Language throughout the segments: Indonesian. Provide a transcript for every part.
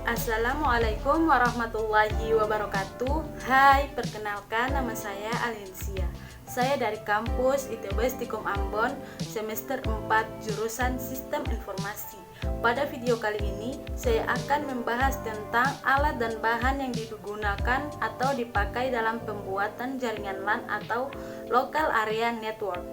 Assalamualaikum warahmatullahi wabarakatuh. Hai, perkenalkan nama saya Alinsia. Saya dari kampus ITB Stikom Ambon, semester 4 jurusan Sistem Informasi. Pada video kali ini, saya akan membahas tentang alat dan bahan yang digunakan atau dipakai dalam pembuatan jaringan LAN atau Local Area Network.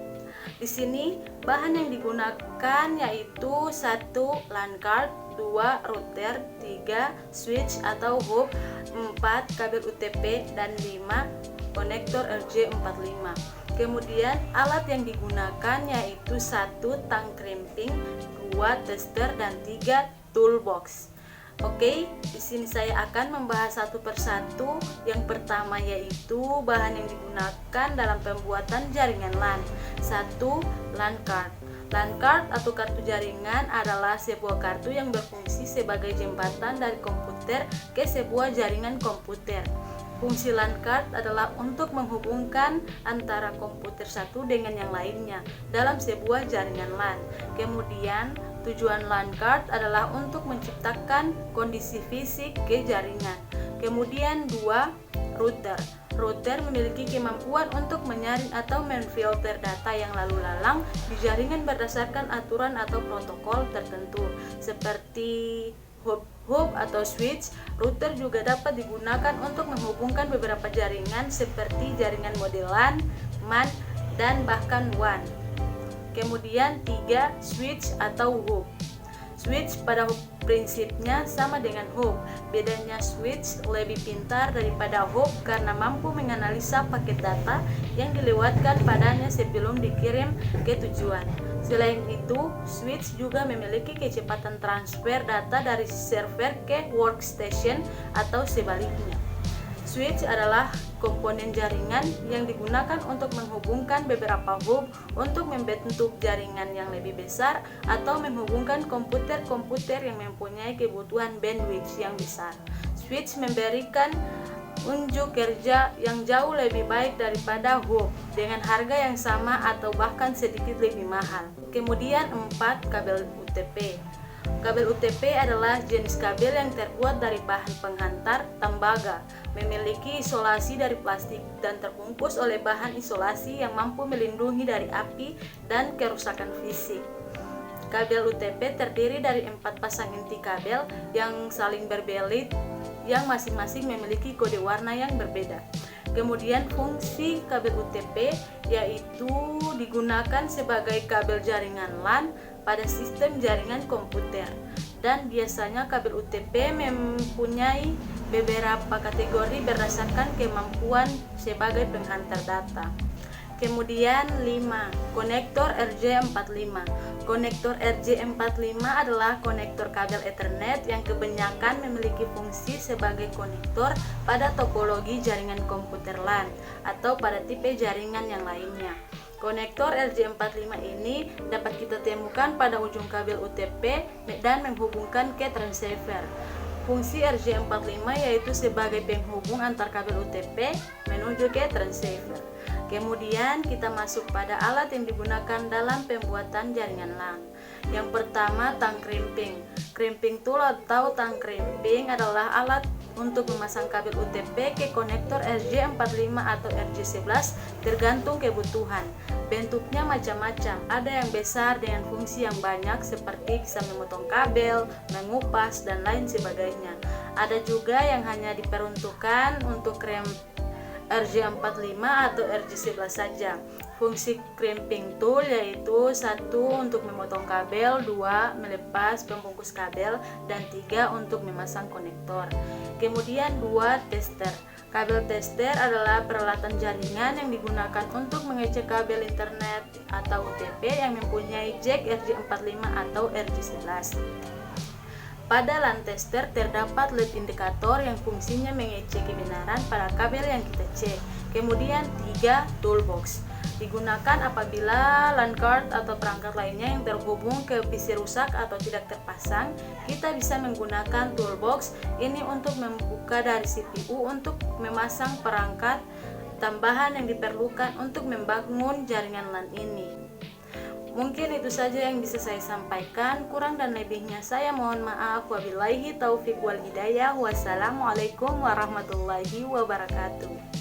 Di sini, bahan yang digunakan yaitu 1. LAN card, 2. router, 3. switch atau hub, 4. kabel UTP, dan 5. konektor RJ45. Kemudian alat yang digunakan yaitu 1. tang crimping, 2. tester, dan 3. toolbox. Oke, di sini saya akan membahas satu persatu. Yang pertama yaitu bahan yang digunakan dalam pembuatan jaringan LAN. 1. LAN card. LAN card atau kartu jaringan adalah sebuah kartu yang berfungsi sebagai jembatan dari komputer ke sebuah jaringan komputer. Fungsi LAN card adalah untuk menghubungkan antara komputer satu dengan yang lainnya dalam sebuah jaringan LAN. Kemudian, tujuan LAN card adalah untuk menciptakan kondisi fisik ke jaringan. Kemudian 2. Router. Router memiliki kemampuan untuk menyaring atau memfilter data yang lalu lalang di jaringan berdasarkan aturan atau protokol tertentu seperti hub atau switch. Router juga dapat digunakan untuk menghubungkan beberapa jaringan seperti jaringan model LAN, MAN, dan bahkan WAN. Kemudian 3. Switch atau hub. Switch pada prinsipnya sama dengan hub. Bedanya switch lebih pintar daripada hub karena mampu menganalisa paket data yang dilewatkan padanya sebelum dikirim ke tujuan. Selain itu, switch juga memiliki kecepatan transfer data dari server ke workstation atau sebaliknya. Switch adalah komponen jaringan yang digunakan untuk menghubungkan beberapa hub untuk membentuk jaringan yang lebih besar atau menghubungkan komputer-komputer yang mempunyai kebutuhan bandwidth yang besar. Switch memberikan unjuk kerja yang jauh lebih baik daripada hub dengan harga yang sama atau bahkan sedikit lebih mahal. Kemudian 4. Kabel UTP. Kabel UTP adalah jenis kabel yang terbuat dari bahan penghantar tembaga, memiliki isolasi dari plastik dan terbungkus oleh bahan isolasi yang mampu melindungi dari api dan kerusakan fisik. Kabel UTP terdiri dari 4 pasang inti kabel yang saling berbelit yang masing-masing memiliki kode warna yang berbeda. Kemudian fungsi kabel UTP yaitu digunakan sebagai kabel jaringan LAN pada sistem jaringan komputer, dan biasanya kabel UTP mempunyai beberapa kategori berdasarkan kemampuan sebagai penghantar data. Kemudian 5. Konektor RJ45. Konektor RJ45 adalah konektor kabel Ethernet yang kebanyakan memiliki fungsi sebagai konektor pada topologi jaringan komputer LAN atau pada tipe jaringan yang lainnya. Konektor RJ45 ini dapat kita temukan pada ujung kabel UTP dan menghubungkan ke transceiver. Fungsi RJ45 yaitu sebagai penghubung antar kabel UTP menuju ke transceiver. Kemudian kita masuk pada alat yang digunakan dalam pembuatan jaringan LAN. Yang pertama, tang crimping. Crimping tool atau tang crimping adalah alat untuk memasang kabel UTP ke konektor RJ45 atau RJ11 tergantung kebutuhan. Bentuknya macam-macam, ada yang besar dengan fungsi yang banyak seperti bisa memotong kabel, mengupas, dan lain sebagainya. Ada juga yang hanya diperuntukkan untuk rem RJ45 atau RJ11 saja. Fungsi crimping tool yaitu 1. untuk memotong kabel, 2. melepas pembungkus kabel, dan 3. untuk memasang konektor. Kemudian 2. Tester. Kabel tester adalah peralatan jaringan yang digunakan untuk mengecek kabel internet atau UTP yang mempunyai jack RJ45 atau RJ11. Pada LAN tester terdapat LED indikator yang fungsinya mengecek kebenaran pada kabel yang kita cek. Kemudian 3. Toolbox. Digunakan apabila LAN card atau perangkat lainnya yang terhubung ke PC rusak atau tidak terpasang. Kita bisa menggunakan toolbox ini untuk membuka dari CPU untuk memasang perangkat tambahan yang diperlukan untuk membangun jaringan LAN ini. Mungkin itu saja yang bisa saya sampaikan. Kurang dan lebihnya saya mohon maaf. Wabillahi taufiq wal hidayah. Wassalamualaikum warahmatullahi wabarakatuh.